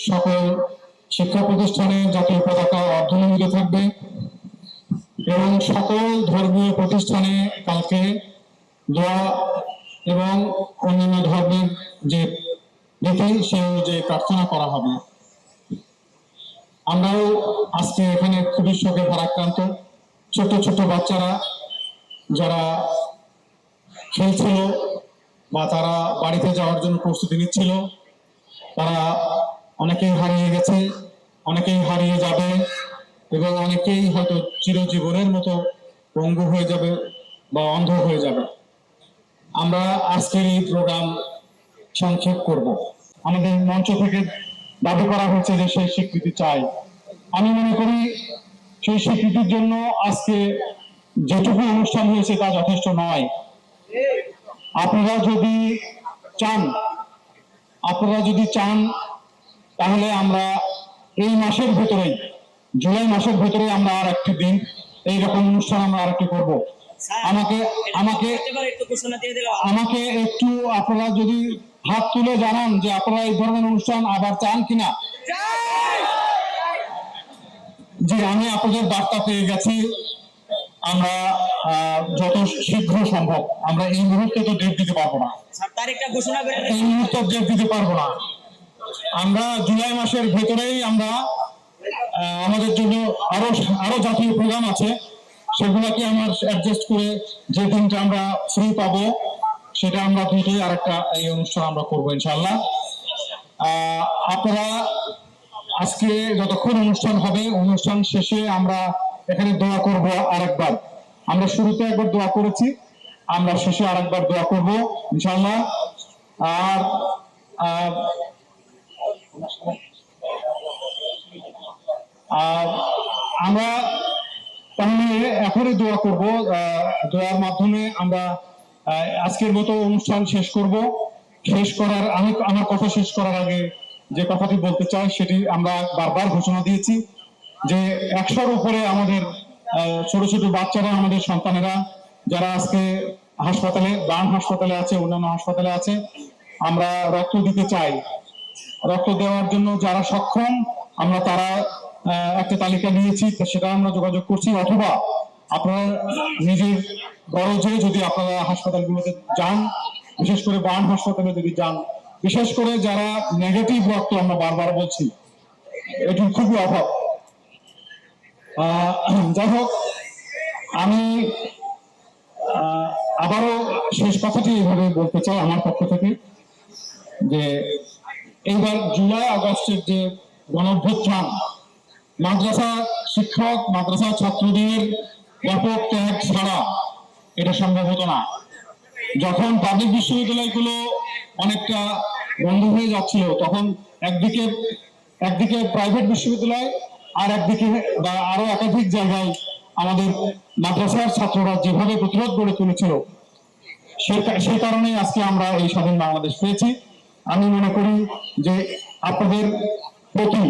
সকল শিক্ষা প্রতিষ্ঠানে জাতীয় পতাকা অর্ধনমিত থাকবে এবং সকল ধর্মীয় প্রতিষ্ঠানে কালকে দোয়া এবং অন্যান্য ধর্মের যে রীতি সে অনুযায়ী প্রার্থনা করা হবে। আমরাও আজকে এখানে খুবই শোকে ভারাক্রান্ত। ছোট ছোট বাচ্চারা যারা খেলছিল বা তারা বাড়িতে যাওয়ার জন্য প্রস্তুতি নিচ্ছিল, তারা অনেকেই হারিয়ে গেছে, অনেকেই হারিয়ে যাবে এবং অনেকেই হয়তো চিরজীবনের মতো পঙ্গু হয়ে যাবে বা অন্ধ হয়ে যাবে। আমরা আজকের এই প্রোগ্রাম সংক্ষেপ করব। আমাদের মঞ্চ থেকে দাবি করা হয়েছে যে সেই স্বীকৃতি চাই। আমি মনে করি সেই স্বীকৃতির জন্য আজকে যেটুকু অনুষ্ঠান হয়েছে তা যথেষ্ট নয়। আপনারা যদি চান তাহলে আমরা এই মাসের ভেতরেই, জুলাই মাসের ভেতরে আমরা আর একটি দিন এইরকম অনুষ্ঠান আমরা আর একটি করবো। আমাকে একটু আপনারা যদি হাত তুলে জানান যে আপনারা এই ধরনের অনুষ্ঠান আবার চান কিনা। জি, আমি আপনাদের বার্তা পেয়ে গেছি। আমরা যত শীঘ্র সম্ভব, আমরা এই মুহূর্তে তো ডেট দিতে পারবো না, এই মুহূর্তে ডেট দিতে পারবো না। আমরা জুলাই মাসের ভেতরেই আমরা আমাদের জন্য আরো জাতীয় প্রোগ্রাম আছে, সেগুলোকে আমার অ্যাডজাস্ট করে যে দিনটা আমরা ফ্রি পাবো সেটা আমরা দুটোই আরেকটা এই অনুষ্ঠান আমরা করবো ইনশাআল্লাহ। আপনারা আজকে যতক্ষণ অনুষ্ঠান হবে, অনুষ্ঠান শেষে আমরা এখানে দোয়া করব আরেকবার। আমরা শুরুতে একবার দোয়া করেছি, আমরা শেষে আরেকবার দোয়া করব ইনশাআল্লাহ। আর আমরা তাহলে এখনই দোয়া করব। দোয়ার মাধ্যমে আমরা আজকের মতো অনুষ্ঠান শেষ করব। আমার কথা শেষ করার আগে যে কথাটি বলতে চাই সেটি আমরা বারবার ঘোষণা দিয়েছি যে 100-র উপরে আমাদের ছোট ছোট বাচ্চারা, আমাদের সন্তানেরা যারা আজকে হাসপাতালে, বার্ন হাসপাতালে আছে, অন্যান্য হাসপাতালে আছে, আমরা রক্ত দিতে চাই। রক্ত দেওয়ার জন্য যারা সক্ষম আমরা তারা একটা তালিকা নিয়েছি, সেটা আমরা যোগাযোগ করছি। অথবা আপনারা নিজের গরজে যদি আপনারা হাসপাতালগুলোতে যান, বিশেষ করে বার্ন হাসপাতালে যদি যান, বিশেষ করে যারা নেগেটিভ রক্ত, আমরা বারবার বলছি এটি খুবই অভাব। যাই হোক, আমি আবারও শেষ কথাটি এইভাবে বলতে চাই আমার পক্ষ থেকে যে এইবার জুলাই আগস্টের যে গণঅভ্যুত্থান, মাদ্রাসা শিক্ষক, মাদ্রাসা ছাত্রদের ব্যাপক ত্যাগ ছাড়া এটা সম্ভব হতো না। যখন পাবলিক বিশ্ববিদ্যালয়গুলো অনেকটা বন্ধ হয়ে যাচ্ছিল, তখন একদিকে প্রাইভেট বিশ্ববিদ্যালয় আর একদিকে বা আরো একাধিক জায়গায় আমাদের মাদ্রাসার ছাত্ররা যেভাবে প্রতিরোধ গড়ে তুলেছিল, সেই কারণেই আজকে আমরা এই স্বাধীন বাংলাদেশ পেয়েছি। আমি মনে করি যে আপনাদের প্রতি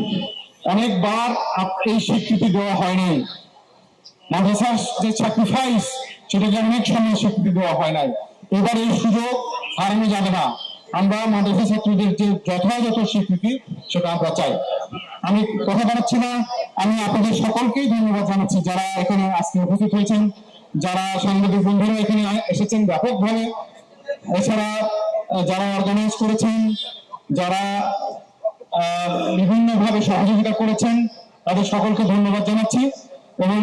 অনেকবার এই স্বীকৃতি দেওয়া হয় নাই। মাদ্রাসার যে স্যাক্রিফাইস, সেটাকে অনেক সময় স্বীকৃতি দেওয়া হয় নাই। এবার এই সুযোগ হারানো যাবে না। আমরা মাদ্রাসা ছাত্রদের যে যথাযথ স্বীকৃতি সেটা আমরা চাই। আমি কথা বাড়াচ্ছি না, আমি আপনাদের সকলকেই ধন্যবাদ জানাচ্ছি যারা এখানে আজকে উপস্থিত হয়েছেন, যারা সাংবাদিক বন্ধুরা এখানে এসেছেন ব্যাপকভাবে, এছাড়া যারা অর্গানাইজ করেছেন, যারা বিভিন্নভাবে সহযোগিতা করেছেন, তাদের সকলকে ধন্যবাদ জানাচ্ছি। এবং